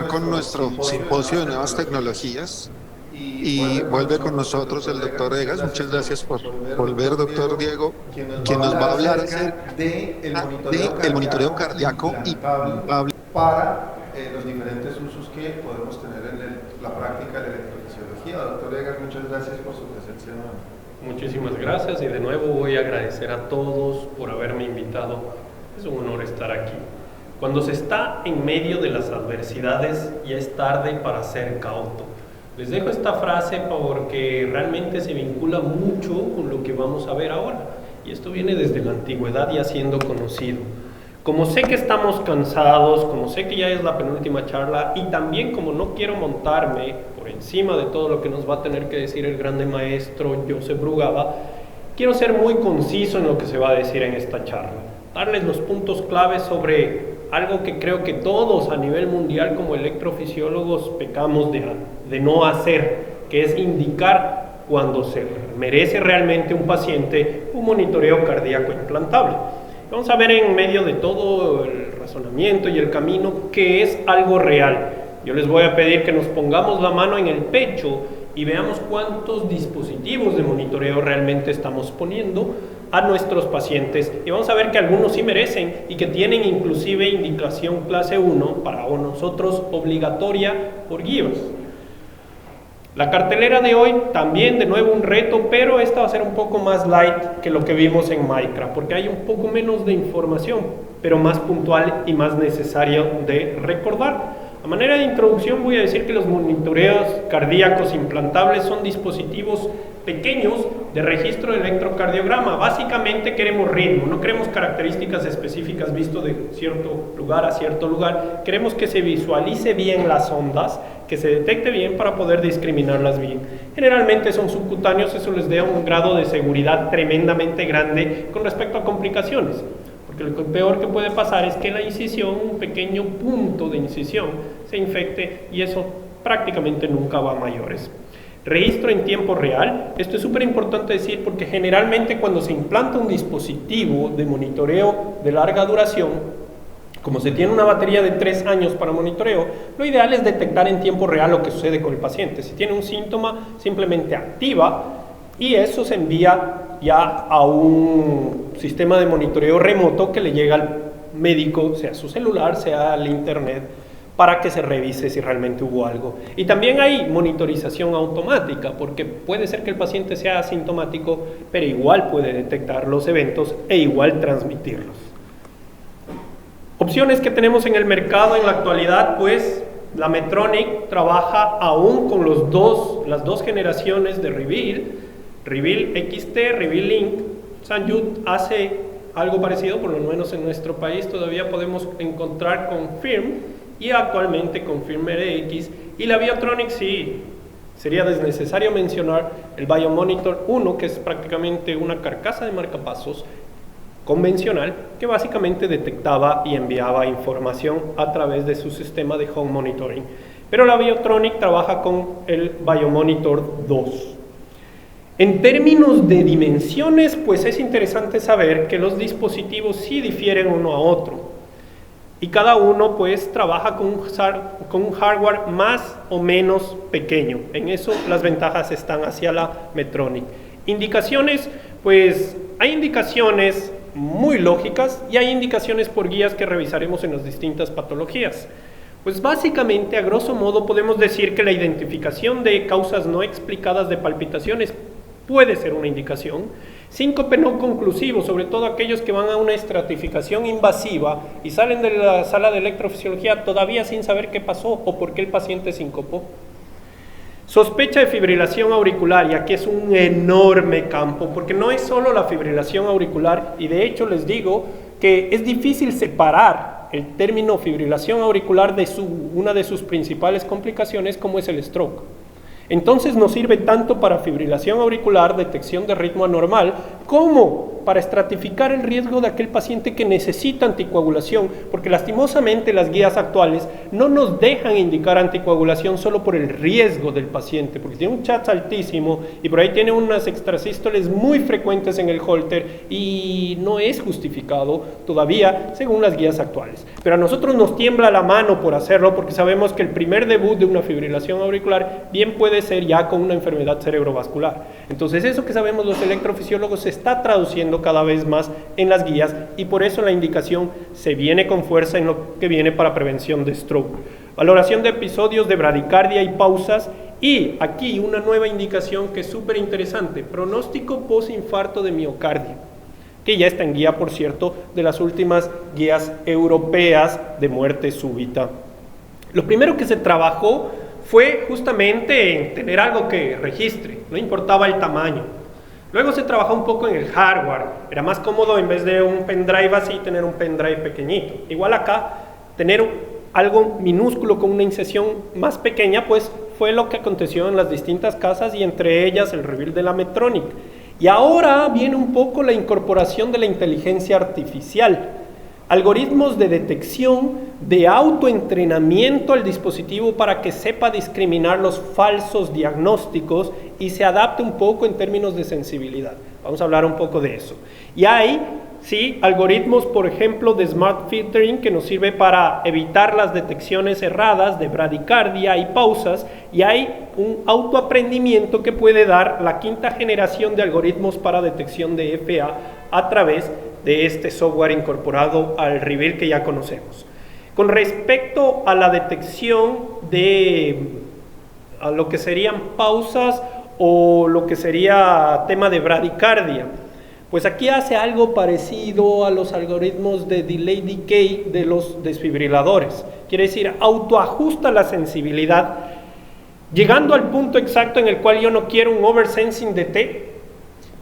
con nuestro simposio de nuevas tecnologías y vuelve con nosotros el doctor Egas. Muchas gracias por volver, doctor Diego, quien nos va a hablar acerca del monitoreo cardíaco implantable. Para los diferentes usos que podemos tener en la práctica de la electrofisiología. Doctor Egas, muchas gracias por su presencia. Muchísimas gracias y de nuevo voy a agradecer a todos por haberme invitado. Es un honor estar aquí. Cuando se está en medio de las adversidades, ya es tarde para ser cauto. Les dejo esta frase porque realmente se vincula mucho con lo que vamos a ver ahora. Y esto viene desde la antigüedad ya siendo conocido. Como sé que estamos cansados, como sé que ya es la penúltima charla y también como no quiero montarme por encima de todo lo que nos va a tener que decir el grande maestro Joseph Brugada, quiero ser muy conciso en lo que se va a decir en esta charla. Darles los puntos claves sobre algo que creo que todos a nivel mundial como electrofisiólogos pecamos de no hacer, que es indicar cuando se merece realmente un paciente un monitoreo cardíaco implantable. Vamos a ver en medio de todo el razonamiento y el camino que es algo real. Yo les voy a pedir que nos pongamos la mano en el pecho y veamos cuántos dispositivos de monitoreo realmente estamos poniendo a nuestros pacientes. Y vamos a ver que algunos sí merecen y que tienen inclusive indicación clase 1 para nosotros obligatoria por GIOS. La cartelera de hoy también de nuevo un reto, pero esta va a ser un poco más light que lo que vimos en Micra, porque hay un poco menos de información, pero más puntual y más necesario de recordar. A manera de introducción voy a decir que los monitoreos cardíacos implantables son dispositivos pequeños de registro de electrocardiograma. Básicamente queremos ritmo, no queremos características específicas visto de cierto lugar a cierto lugar. Queremos que se visualice bien las ondas, que se detecte bien para poder discriminarlas bien. Generalmente son subcutáneos, eso les da un grado de seguridad tremendamente grande con respecto a complicaciones. Porque lo peor que puede pasar es que la incisión, un pequeño punto de incisión, se infecte y eso prácticamente nunca va a mayores. Registro en tiempo real, esto es súper importante decir porque generalmente cuando se implanta un dispositivo de monitoreo de larga duración, como se tiene una batería de 3 años para monitoreo, lo ideal es detectar en tiempo real lo que sucede con el paciente. Si tiene un síntoma, simplemente activa y eso se envía ya a un sistema de monitoreo remoto que le llega al médico, sea su celular, sea al internet, para que se revise si realmente hubo algo. Y también hay monitorización automática, porque puede ser que el paciente sea asintomático, pero igual puede detectar los eventos e igual transmitirlos. Opciones que tenemos en el mercado en la actualidad, pues la Medtronic trabaja aún con las dos generaciones de Reveal XT, Reveal Link. Sanjut hace algo parecido, por lo menos en nuestro país todavía podemos encontrar Confirm y actualmente Confirm RX, y la Biotronic sí, sería desnecesario mencionar el Biomonitor 1, que es prácticamente una carcasa de marcapasos convencional que básicamente detectaba y enviaba información a través de su sistema de home monitoring. Pero la Biotronic trabaja con el Biomonitor 2. En términos de dimensiones, pues es interesante saber que los dispositivos sí difieren uno a otro. Y cada uno pues trabaja con un hardware más o menos pequeño. En eso las ventajas están hacia la Medtronic. Indicaciones, pues hay indicaciones muy lógicas y hay indicaciones por guías que revisaremos en las distintas patologías. Pues básicamente, a grosso modo, podemos decir que la identificación de causas no explicadas de palpitaciones puede ser una indicación. Síncope no conclusivo, sobre todo aquellos que van a una estratificación invasiva y salen de la sala de electrofisiología todavía sin saber qué pasó o por qué el paciente sincopó. Sospecha de fibrilación auricular, y aquí es un enorme campo, porque no es solo la fibrilación auricular, y de hecho les digo que es difícil separar el término fibrilación auricular de una de sus principales complicaciones, como es el stroke. Entonces nos sirve tanto para fibrilación auricular, detección de ritmo anormal, como para estratificar el riesgo de aquel paciente que necesita anticoagulación, porque lastimosamente las guías actuales no nos dejan indicar anticoagulación solo por el riesgo del paciente, porque tiene un CHATS altísimo y por ahí tiene unas extrasístoles muy frecuentes en el Holter y no es justificado todavía según las guías actuales. Pero a nosotros nos tiembla la mano por hacerlo, porque sabemos que el primer debut de una fibrilación auricular bien puede ser ya con una enfermedad cerebrovascular. Entonces eso que sabemos los electrofisiólogos se está traduciendo cada vez más en las guías y por eso la indicación se viene con fuerza en lo que viene para prevención de stroke. Valoración de episodios de bradicardia y pausas, y aquí una nueva indicación que es súper interesante: pronóstico postinfarto de miocardio, que ya está en guía, por cierto, de las últimas guías europeas de muerte súbita. Lo primero que se trabajó fue justamente en tener algo que registre, no importaba el tamaño. Luego se trabajó un poco en el hardware, era más cómodo en vez de un pendrive así, tener un pendrive pequeñito. Igual acá, tener algo minúsculo con una incisión más pequeña, pues fue lo que aconteció en las distintas casas y entre ellas el reveal de la Medtronic. Y ahora viene un poco la incorporación de la inteligencia artificial, algoritmos de detección, de autoentrenamiento al dispositivo para que sepa discriminar los falsos diagnósticos y se adapte un poco en términos de sensibilidad. Vamos a hablar un poco de eso. Y hay, sí, algoritmos, por ejemplo, de Smart Filtering que nos sirve para evitar las detecciones erradas de bradicardia y pausas, y hay un autoaprendimiento que puede dar la quinta generación de algoritmos para detección de FA a través de este software incorporado al Reveal que ya conocemos. Con respecto a la detección de a lo que serían pausas o lo que sería tema de bradicardia, pues aquí hace algo parecido a los algoritmos de delay decay de los desfibriladores. Quiere decir, autoajusta la sensibilidad, llegando al punto exacto en el cual yo no quiero un oversensing de T,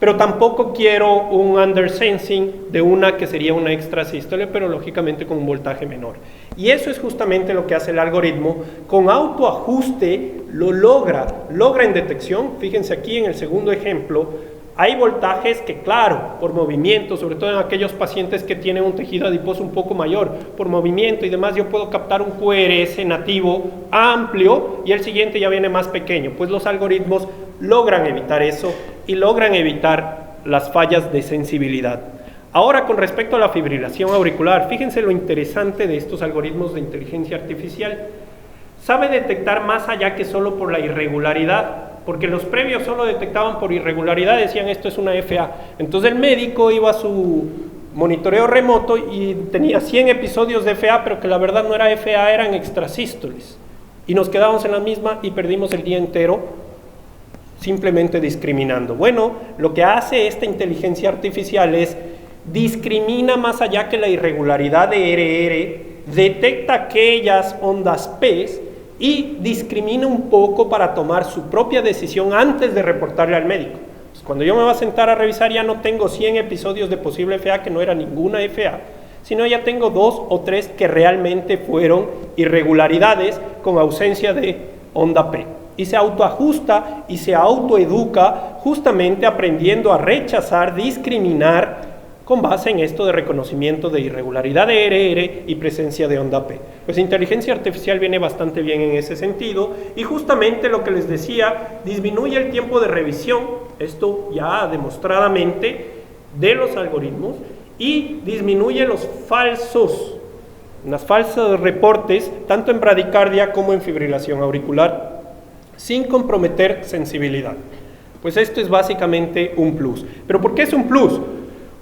pero tampoco quiero un undersensing de una que sería una extrasístole, pero lógicamente con un voltaje menor. Y eso es justamente lo que hace el algoritmo. Con autoajuste lo logra en detección. Fíjense aquí en el segundo ejemplo, hay voltajes que, claro, por movimiento, sobre todo en aquellos pacientes que tienen un tejido adiposo un poco mayor, por movimiento y demás, yo puedo captar un QRS nativo amplio y el siguiente ya viene más pequeño. Pues los algoritmos logran evitar eso y logran evitar las fallas de sensibilidad. Ahora, con respecto a la fibrilación auricular, fíjense lo interesante de estos algoritmos de inteligencia artificial. Sabe detectar más allá que solo por la irregularidad, porque los previos solo detectaban por irregularidad, decían esto es una FA. Entonces el médico iba a su monitoreo remoto y tenía 100 episodios de FA, pero que la verdad no era FA, eran extrasístoles. Y nos quedábamos en la misma y perdimos el día entero simplemente discriminando. Bueno, lo que hace esta inteligencia artificial es discrimina más allá que la irregularidad de RR, detecta aquellas ondas P y discrimina un poco para tomar su propia decisión antes de reportarle al médico. Pues cuando yo me voy a sentar a revisar ya no tengo 100 episodios de posible FA que no era ninguna FA, sino ya tengo 2 o 3 que realmente fueron irregularidades con ausencia de onda P. Y se autoajusta y se autoeduca justamente aprendiendo a rechazar, discriminar con base en esto de reconocimiento de irregularidad de RR y presencia de onda P. Pues inteligencia artificial viene bastante bien en ese sentido y justamente lo que les decía, disminuye el tiempo de revisión, esto ya demostradamente de los algoritmos, y disminuye los falsos reportes tanto en bradicardia como en fibrilación auricular sin comprometer sensibilidad. Pues esto es básicamente un plus. ¿Pero por qué es un plus?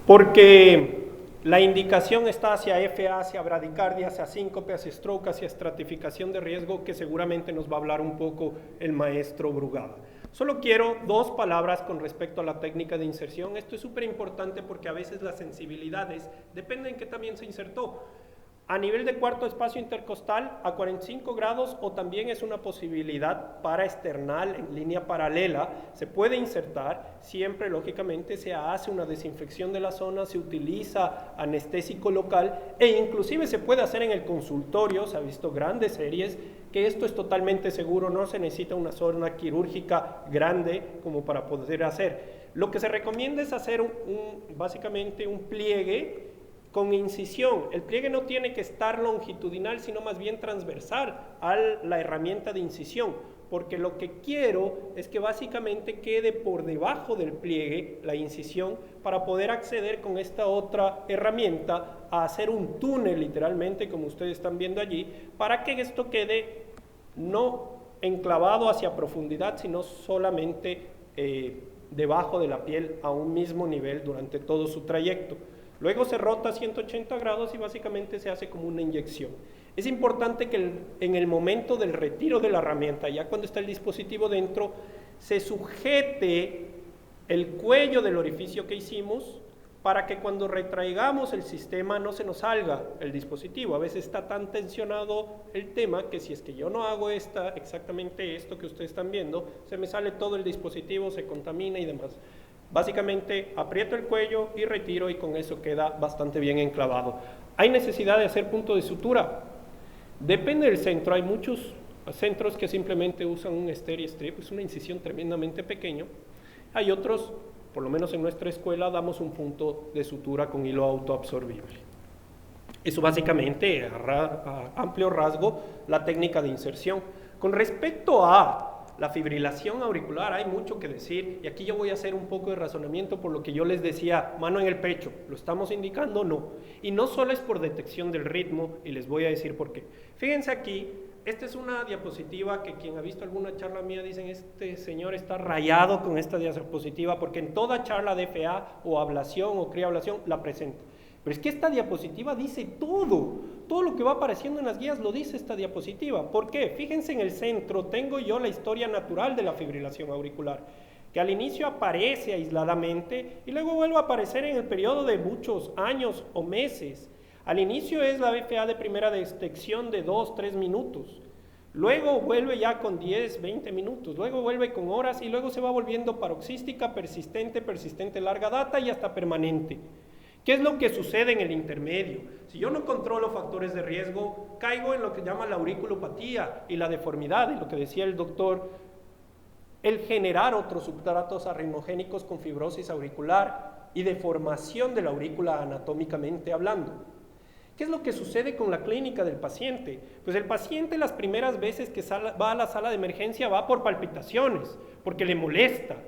Porque la indicación está hacia FA, hacia bradicardia, hacia síncope, hacia stroke, hacia estratificación de riesgo, que seguramente nos va a hablar un poco el maestro Brugada. Solo quiero 2 palabras con respecto a la técnica de inserción. Esto es súper importante porque a veces las sensibilidades dependen en qué también se insertó. A nivel de cuarto espacio intercostal a 45 grados o también es una posibilidad para external en línea paralela, se puede insertar, siempre lógicamente se hace una desinfección de la zona, se utiliza anestésico local e inclusive se puede hacer en el consultorio, se ha visto grandes series que esto es totalmente seguro, no se necesita una zona quirúrgica grande como para poder hacer. Lo que se recomienda es hacer básicamente un pliegue con incisión. El pliegue no tiene que estar longitudinal, sino más bien transversal a la herramienta de incisión, porque lo que quiero es que básicamente quede por debajo del pliegue la incisión para poder acceder con esta otra herramienta a hacer un túnel literalmente, como ustedes están viendo allí, para que esto quede no enclavado hacia profundidad, sino solamente debajo de la piel a un mismo nivel durante todo su trayecto. Luego se rota a 180 grados y básicamente se hace como una inyección. Es importante que en el momento del retiro de la herramienta, ya cuando está el dispositivo dentro, se sujete el cuello del orificio que hicimos para que cuando retraigamos el sistema no se nos salga el dispositivo. A veces está tan tensionado el tema que si es que yo no hago exactamente esto que ustedes están viendo, se me sale todo el dispositivo, se contamina y demás. Básicamente aprieto el cuello y retiro y con eso queda bastante bien enclavado. ¿Hay necesidad de hacer punto de sutura? Depende del centro. Hay muchos centros que simplemente usan un Steri-Strip, es una incisión tremendamente pequeña. Hay otros, por lo menos en nuestra escuela, damos un punto de sutura con hilo autoabsorbible. Eso básicamente, a amplio rasgo, la técnica de inserción. Con respecto a la fibrilación auricular hay mucho que decir y aquí yo voy a hacer un poco de razonamiento por lo que yo les decía, mano en el pecho, ¿lo estamos indicando? No. Y no solo es por detección del ritmo y les voy a decir por qué. Fíjense aquí, esta es una diapositiva que quien ha visto alguna charla mía dicen este señor está rayado con esta diapositiva porque en toda charla de FA o ablación o criablación la presenta. Pero es que esta diapositiva dice todo lo que va apareciendo en las guías lo dice esta diapositiva. ¿Por qué? Fíjense en el centro, tengo yo la historia natural de la fibrilación auricular, que al inicio aparece aisladamente y luego vuelve a aparecer en el periodo de muchos años o meses. Al inicio es la FA de primera detección de 2-3 minutos, luego vuelve ya con 10-20 minutos, luego vuelve con horas y luego se va volviendo paroxística, persistente larga data y hasta permanente. ¿Qué es lo que sucede en el intermedio? Si yo no controlo factores de riesgo, caigo en lo que llama la auriculopatía y la deformidad, y lo que decía el doctor, el generar otros substratos arritmogénicos con fibrosis auricular y deformación de la aurícula anatómicamente hablando. ¿Qué es lo que sucede con la clínica del paciente? Pues el paciente las primeras veces que va a la sala de emergencia va por palpitaciones, porque le molesta.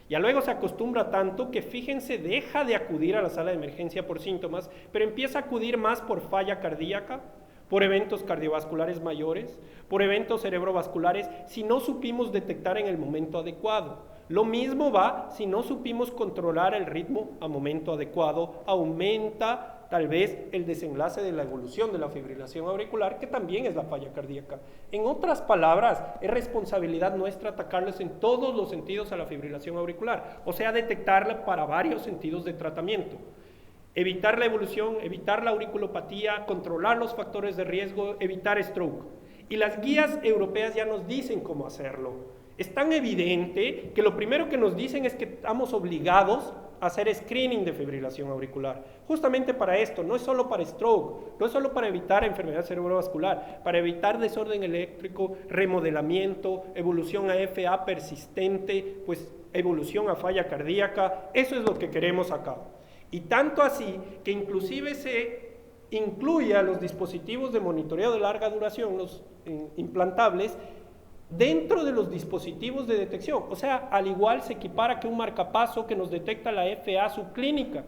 Ya luego se acostumbra tanto que, fíjense, deja de acudir a la sala de emergencia por síntomas, pero empieza a acudir más por falla cardíaca, por eventos cardiovasculares mayores, por eventos cerebrovasculares, si no supimos detectar en el momento adecuado. Lo mismo va si no supimos controlar el ritmo a momento adecuado, aumenta tal vez el desenlace de la evolución de la fibrilación auricular, que también es la falla cardíaca. En otras palabras, es responsabilidad nuestra atacarles en todos los sentidos a la fibrilación auricular, o sea, detectarla para varios sentidos de tratamiento. Evitar la evolución, evitar la auriculopatía, controlar los factores de riesgo, evitar stroke. Y las guías europeas ya nos dicen cómo hacerlo. Es tan evidente que lo primero que nos dicen es que estamos obligados a hacer screening de fibrilación auricular. Justamente para esto, no es solo para stroke, no es solo para evitar enfermedad cerebrovascular, para evitar desorden eléctrico, remodelamiento, evolución a FA persistente, pues evolución a falla cardíaca, eso es lo que queremos acá. Y tanto así que inclusive se incluye a los dispositivos de monitoreo de larga duración, los implantables, dentro de los dispositivos de detección. O sea, al igual se equipara que un marcapaso que nos detecta la FA subclínica.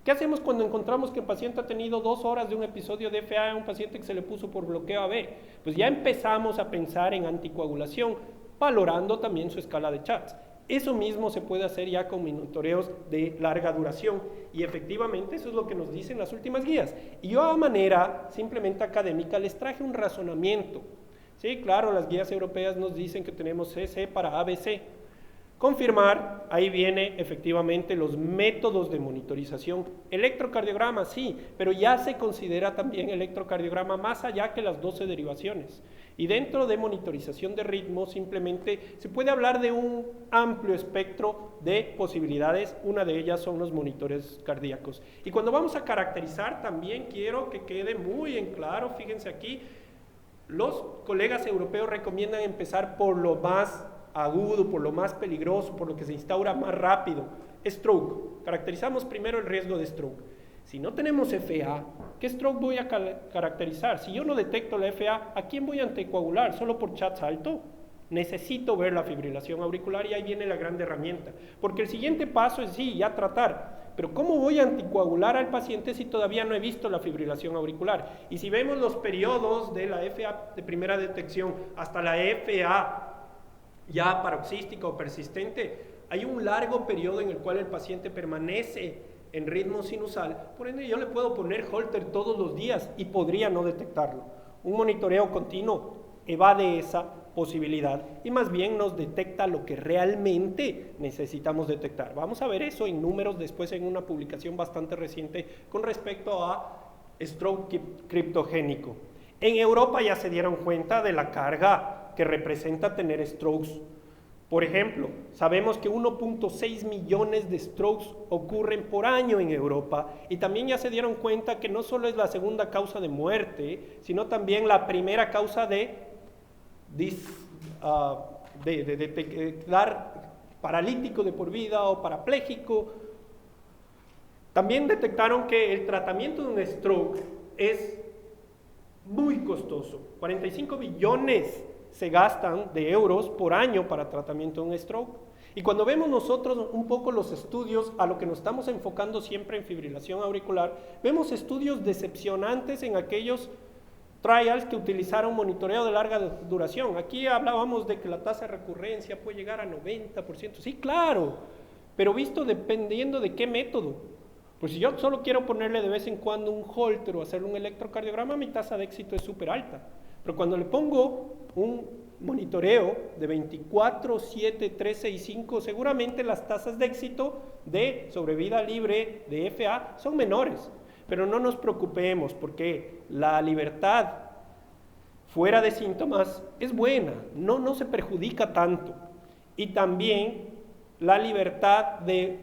¿Qué hacemos cuando encontramos que el paciente ha tenido 2 horas de un episodio de FA a un paciente que se le puso por bloqueo AB? Pues ya empezamos a pensar en anticoagulación, valorando también su escala de Chats. Eso mismo se puede hacer ya con monitoreos de larga duración y efectivamente eso es lo que nos dicen las últimas guías. Y yo a manera simplemente académica les traje un razonamiento. Sí, claro, las guías europeas nos dicen que tenemos CC para ABC. Confirmar, ahí viene efectivamente los métodos de monitorización. Electrocardiograma, sí, pero ya se considera también electrocardiograma más allá que las 12 derivaciones. Y dentro de monitorización de ritmo simplemente se puede hablar de un amplio espectro de posibilidades. Una de ellas son los monitores cardíacos. Y cuando vamos a caracterizar también quiero que quede muy en claro, fíjense aquí, los colegas europeos recomiendan empezar por lo más agudo, por lo más peligroso, por lo que se instaura más rápido. Stroke. Caracterizamos primero el riesgo de stroke. Si no tenemos FA, ¿qué stroke voy a caracterizar? Si yo no detecto la FA, ¿a quién voy a anticoagular? ¿Solo por chat alto? Necesito ver la fibrilación auricular y ahí viene la gran herramienta. Porque el siguiente paso es sí, ya tratar. Pero ¿cómo voy a anticoagular al paciente si todavía no he visto la fibrilación auricular? Y si vemos los periodos de la FA de primera detección hasta la FA ya paroxística o persistente, hay un largo periodo en el cual el paciente permanece en ritmo sinusal. Por ende, yo le puedo poner Holter todos los días y podría no detectarlo. Un monitoreo continuo evade esa posibilidad y más bien nos detecta lo que realmente necesitamos detectar. Vamos a ver eso en números después en una publicación bastante reciente con respecto a stroke criptogénico. En Europa ya se dieron cuenta de la carga que representa tener strokes. Por ejemplo, sabemos que 1.6 millones de strokes ocurren por año en Europa y también ya se dieron cuenta que no solo es la segunda causa de muerte, sino también la primera causa de quedar paralítico de por vida o parapléjico. También detectaron que el tratamiento de un stroke es muy costoso. 45 billones se gastan de euros por año para tratamiento de un stroke. Y cuando vemos nosotros un poco los estudios a lo que nos estamos enfocando siempre en fibrilación auricular, vemos estudios decepcionantes en aquellos trials que utilizaron monitoreo de larga duración. Aquí hablábamos de que la tasa de recurrencia puede llegar a 90%. Sí, claro, pero visto dependiendo de qué método. Pues si yo solo quiero ponerle de vez en cuando un Holter o hacerle un electrocardiograma, mi tasa de éxito es súper alta. Pero cuando le pongo un monitoreo de 24, 7, 13 y 5, seguramente las tasas de éxito de sobrevida libre de FA son menores. Pero no nos preocupemos porque la libertad fuera de síntomas es buena, no se perjudica tanto. Y también la libertad de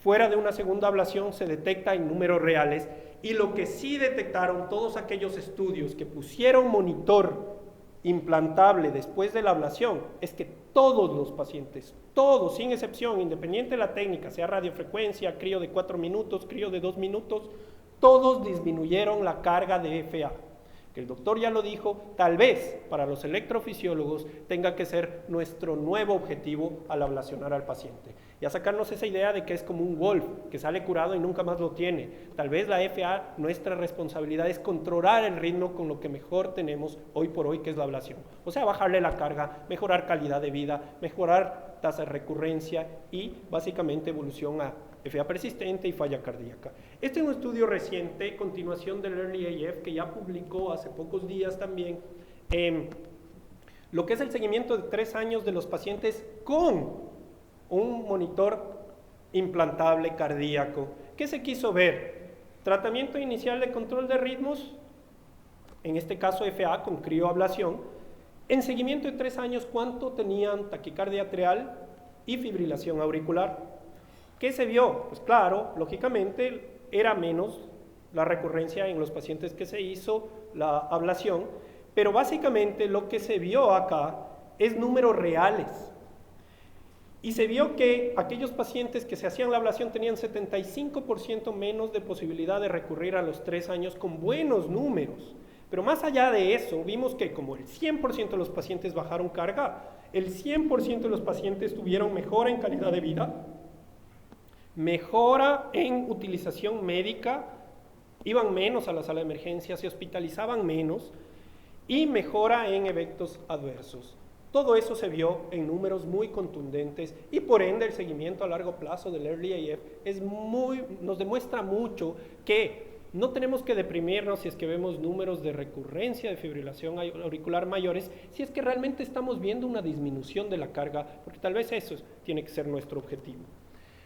fuera de una segunda ablación se detecta en números reales. Y lo que sí detectaron todos aquellos estudios que pusieron monitor implantable después de la ablación es que todos los pacientes, todos sin excepción, independiente de la técnica, sea radiofrecuencia, crío de 4 minutos, crío de 2 minutos, todos disminuyeron la carga de FA. Que el doctor ya lo dijo, tal vez para los electrofisiólogos tenga que ser nuestro nuevo objetivo al ablacionar al paciente. Y a sacarnos esa idea de que es como un golf, que sale curado y nunca más lo tiene. Tal vez la FA, nuestra responsabilidad es controlar el ritmo con lo que mejor tenemos hoy por hoy, que es la ablación. O sea, bajarle la carga, mejorar calidad de vida, mejorar tasa de recurrencia y básicamente evolución a FA persistente y falla cardíaca. Este es un estudio reciente, continuación del Early AF, que ya publicó hace pocos días también, lo que es el seguimiento de 3 años de los pacientes con un monitor implantable cardíaco. ¿Qué se quiso ver? Tratamiento inicial de control de ritmos, en este caso FA con crioablación. En seguimiento de 3 años, ¿cuánto tenían taquicardia atrial y fibrilación auricular? ¿Qué se vio? Pues claro, lógicamente era menos la recurrencia en los pacientes que se hizo la ablación, pero básicamente lo que se vio acá es números reales. Y se vio que aquellos pacientes que se hacían la ablación tenían 75% menos de posibilidad de recurrir a los 3 años con buenos números. Pero más allá de eso, vimos que como el 100% de los pacientes bajaron carga, el 100% de los pacientes tuvieron mejora en calidad de vida, mejora en utilización médica, iban menos a la sala de emergencia, se hospitalizaban menos y mejora en eventos adversos. Todo eso se vio en números muy contundentes y por ende el seguimiento a largo plazo del Early AF nos demuestra mucho que no tenemos que deprimirnos si es que vemos números de recurrencia de fibrilación auricular mayores, si es que realmente estamos viendo una disminución de la carga, porque tal vez eso tiene que ser nuestro objetivo.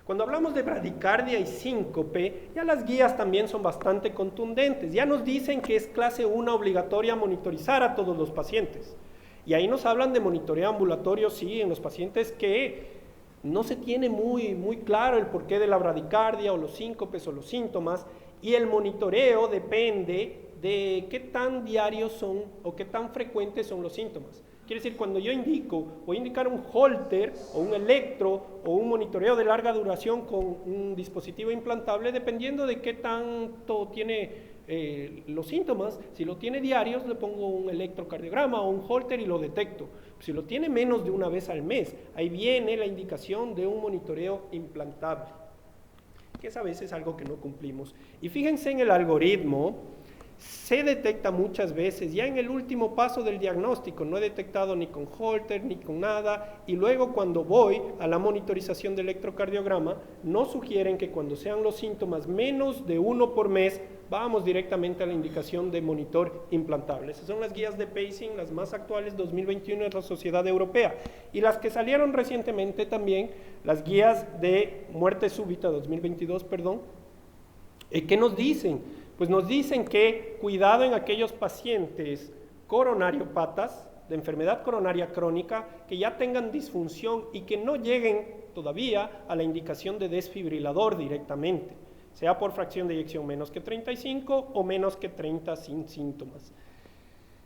Cuando hablamos de bradicardia y síncope, ya las guías también son bastante contundentes. Ya nos dicen que es clase 1 obligatoria monitorizar a todos los pacientes. Y ahí nos hablan de monitoreo ambulatorio, sí, en los pacientes que no se tiene muy claro el porqué de la bradicardia o los síncopes o los síntomas. Y el monitoreo depende de qué tan diarios son o qué tan frecuentes son los síntomas. Quiere decir, cuando yo voy a indicar un Holter o un electro o un monitoreo de larga duración con un dispositivo implantable, dependiendo de qué tanto tiene los síntomas. Si lo tiene diarios, le pongo un electrocardiograma o un Holter y lo detecto. Si lo tiene menos de una vez al mes, ahí viene la indicación de un monitoreo implantable, que es a veces algo que no cumplimos. Y fíjense en el algoritmo, se detecta muchas veces, ya en el último paso del diagnóstico, no he detectado ni con Holter ni con nada, y luego cuando voy a la monitorización de electrocardiograma, nos sugieren que cuando sean los síntomas menos de 1 por mes, vamos directamente a la indicación de monitor implantable. Esas son las guías de pacing, las más actuales, 2021 de la Sociedad Europea, y las que salieron recientemente también, las guías de muerte súbita, 2022, perdón, ¿qué nos dicen? Pues nos dicen que cuidado en aquellos pacientes coronariopatas, de enfermedad coronaria crónica, que ya tengan disfunción y que no lleguen todavía a la indicación de desfibrilador directamente, sea por fracción de eyección menos que 35 o menos que 30 sin síntomas,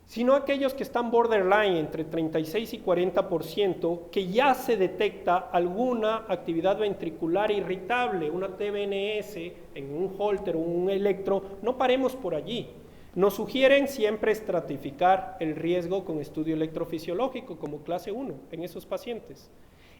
sino aquellos que están borderline entre 36 y 40%, que ya se detecta alguna actividad ventricular irritable, una TVNS en un Holter o un electro. No paremos por allí. Nos sugieren siempre estratificar el riesgo con estudio electrofisiológico como clase 1 en esos pacientes.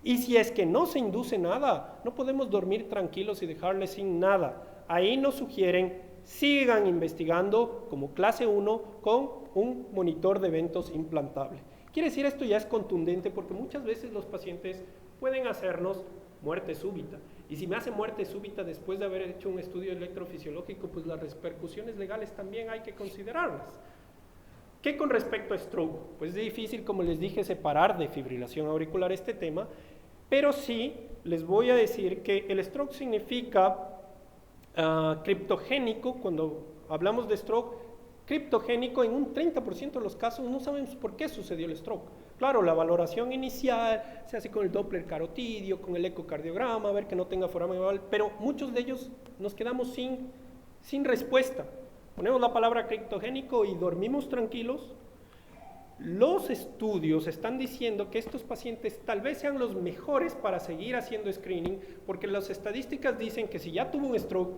Y si es que no se induce nada, no podemos dormir tranquilos y dejarles sin nada. Ahí nos sugieren sigan investigando como clase 1 con un monitor de eventos implantable. Quiere decir, esto ya es contundente porque muchas veces los pacientes pueden hacernos muerte súbita. Y si me hace muerte súbita después de haber hecho un estudio electrofisiológico, pues las repercusiones legales también hay que considerarlas. ¿Qué con respecto a stroke? Pues es difícil, como les dije, separar de fibrilación auricular este tema, pero sí les voy a decir que el stroke significa criptogénico. Cuando hablamos de stroke, criptogénico, en un 30% de los casos no sabemos por qué sucedió el stroke. Claro, la valoración inicial se hace con el Doppler carotidio, con el ecocardiograma, a ver que no tenga foramen oval, pero muchos de ellos nos quedamos sin respuesta. Ponemos la palabra criptogénico y dormimos tranquilos. Los estudios están diciendo que estos pacientes tal vez sean los mejores para seguir haciendo screening, porque las estadísticas dicen que si ya tuvo un stroke,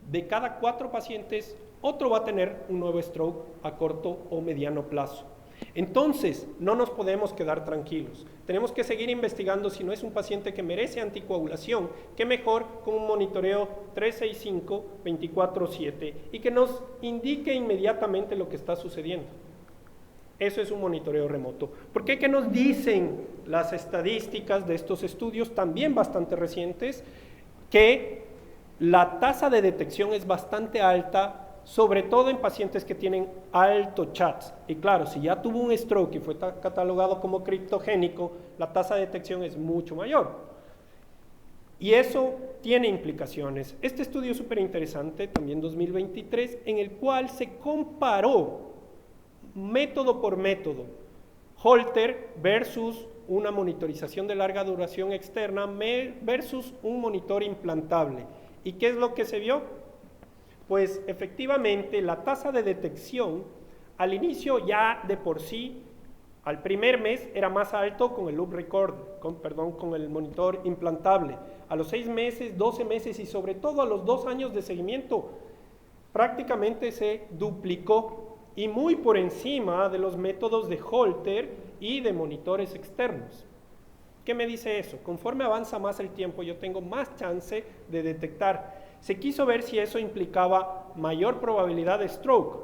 de cada 4 pacientes, otro va a tener un nuevo stroke a corto o mediano plazo. Entonces, no nos podemos quedar tranquilos. Tenemos que seguir investigando. Si no es un paciente que merece anticoagulación, qué mejor con un monitoreo 365 24/7 y que nos indique inmediatamente lo que está sucediendo. Eso es un monitoreo remoto. ¿Por qué? ¿Qué nos dicen las estadísticas de estos estudios, también bastante recientes? Que la tasa de detección es bastante alta, sobre todo en pacientes que tienen alto CHATS. Y claro, si ya tuvo un stroke y fue catalogado como criptogénico, la tasa de detección es mucho mayor. Y eso tiene implicaciones. Este estudio es súper interesante, también 2023, en el cual se comparó método por método, Holter versus una monitorización de larga duración externa versus un monitor implantable. ¿Y qué es lo que se vio? Pues efectivamente la tasa de detección al inicio ya de por sí, al primer mes era más alto con el loop recorder, con el monitor implantable. A los 6 meses, 12 meses y sobre todo a los 2 años de seguimiento prácticamente se duplicó, y muy por encima de los métodos de Holter y de monitores externos. ¿Qué me dice eso? Conforme avanza más el tiempo, yo tengo más chance de detectar. Se quiso ver si eso implicaba mayor probabilidad de stroke.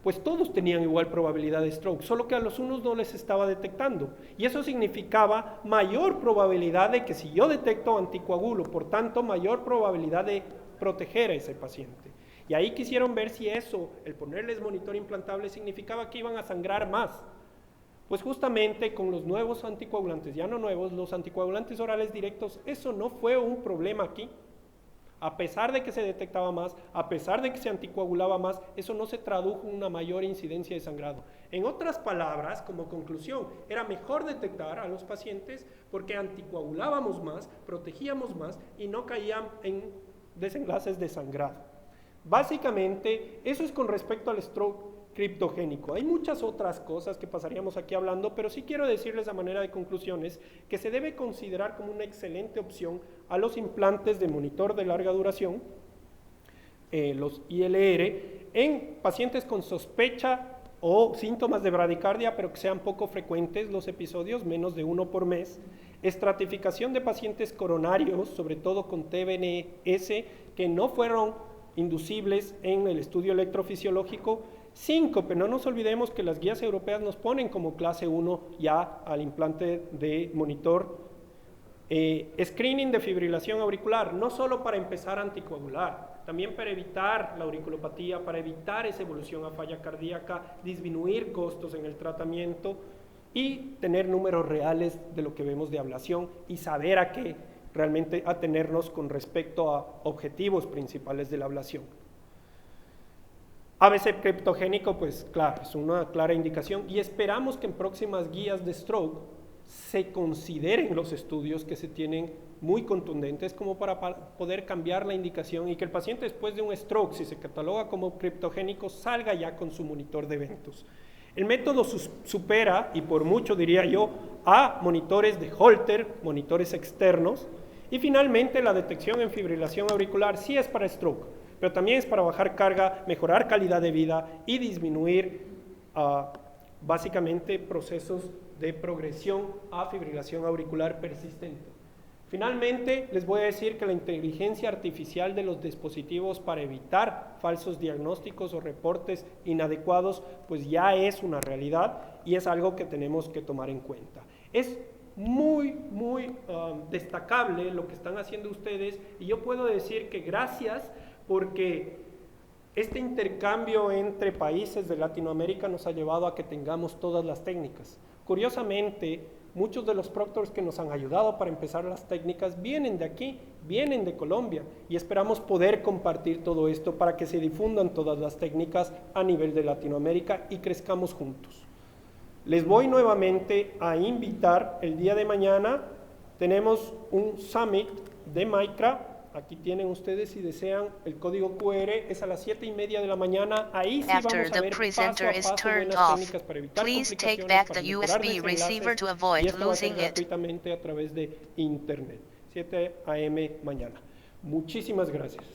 Pues todos tenían igual probabilidad de stroke, solo que a los unos no les estaba detectando. Y eso significaba mayor probabilidad de que si yo detecto anticoagulo, por tanto, mayor probabilidad de proteger a ese paciente. Y ahí quisieron ver si eso, el ponerles monitor implantable, significaba que iban a sangrar más. Pues justamente con los nuevos anticoagulantes, ya no nuevos, los anticoagulantes orales directos, eso no fue un problema aquí. A pesar de que se detectaba más, a pesar de que se anticoagulaba más, eso no se tradujo en una mayor incidencia de sangrado. En otras palabras, como conclusión, era mejor detectar a los pacientes porque anticoagulábamos más, protegíamos más y no caían en desenlaces de sangrado. Básicamente, eso es con respecto al stroke criptogénico. Hay muchas otras cosas que pasaríamos aquí hablando, pero sí quiero decirles a manera de conclusiones que se debe considerar como una excelente opción a los implantes de monitor de larga duración, los ILR, en pacientes con sospecha o síntomas de bradicardia, pero que sean poco frecuentes los episodios, menos de 1 por mes, estratificación de pacientes coronarios, sobre todo con TBNS, que no fueron inducibles en el estudio electrofisiológico, síncope. No nos olvidemos que las guías europeas nos ponen como clase 1 ya al implante de monitor. Screening de fibrilación auricular, no solo para empezar a anticoagular, también para evitar la auriculopatía, para evitar esa evolución a falla cardíaca, disminuir costos en el tratamiento y tener números reales de lo que vemos de ablación y saber a qué realmente atenernos con respecto a objetivos principales de la ablación. AVC criptogénico, pues claro, es una clara indicación y esperamos que en próximas guías de stroke se consideren los estudios que se tienen muy contundentes como para poder cambiar la indicación y que el paciente después de un stroke, si se cataloga como criptogénico, salga ya con su monitor de eventos. El método supera, y por mucho diría yo, a monitores de Holter, monitores externos, y finalmente la detección en fibrilación auricular sí es para stroke, pero también es para bajar carga, mejorar calidad de vida y disminuir básicamente procesos de progresión a fibrilación auricular persistente. Finalmente, les voy a decir que la inteligencia artificial de los dispositivos para evitar falsos diagnósticos o reportes inadecuados, pues ya es una realidad y es algo que tenemos que tomar en cuenta. Es muy destacable lo que están haciendo ustedes y yo puedo decir que gracias porque este intercambio entre países de Latinoamérica nos ha llevado a que tengamos todas las técnicas. Curiosamente, muchos de los proctors que nos han ayudado para empezar las técnicas vienen de aquí, vienen de Colombia y esperamos poder compartir todo esto para que se difundan todas las técnicas a nivel de Latinoamérica y crezcamos juntos. Les voy nuevamente a invitar el día de mañana, tenemos un summit de Micra. Aquí tienen ustedes, si desean, el código QR, es a las 7:30 de la mañana. Ahí sí vamos a ver paso a paso buenas técnicas para evitar complicaciones, para mejorar desenlaces, y esto va a ser gratuitamente a través de internet. 7 a.m. mañana. Muchísimas gracias.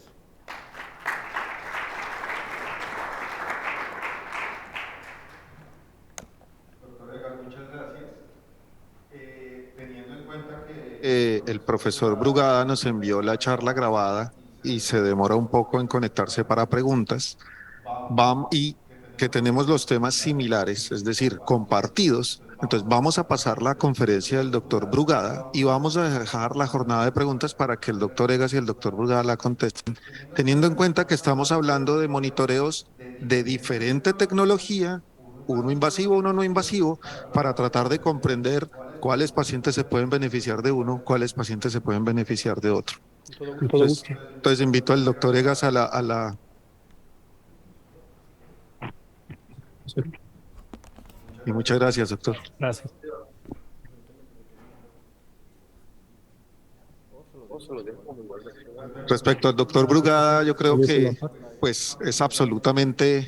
Doctor Egas, muchas gracias. Teniendo en cuenta que El profesor Brugada nos envió la charla grabada y se demora un poco en conectarse para preguntas. Y que tenemos los temas similares, es decir, compartidos. Entonces vamos a pasar la conferencia del doctor Brugada y vamos a dejar la jornada de preguntas para que el doctor Egas y el doctor Brugada la contesten, teniendo en cuenta que estamos hablando de monitoreos de diferente tecnología, uno invasivo, uno no invasivo, para tratar de comprender cuáles pacientes se pueden beneficiar de uno, cuáles pacientes se pueden beneficiar de otro. Entonces invito al doctor Egas a la... Y muchas gracias, doctor. Gracias. Respecto al doctor Brugada, yo creo que pues es absolutamente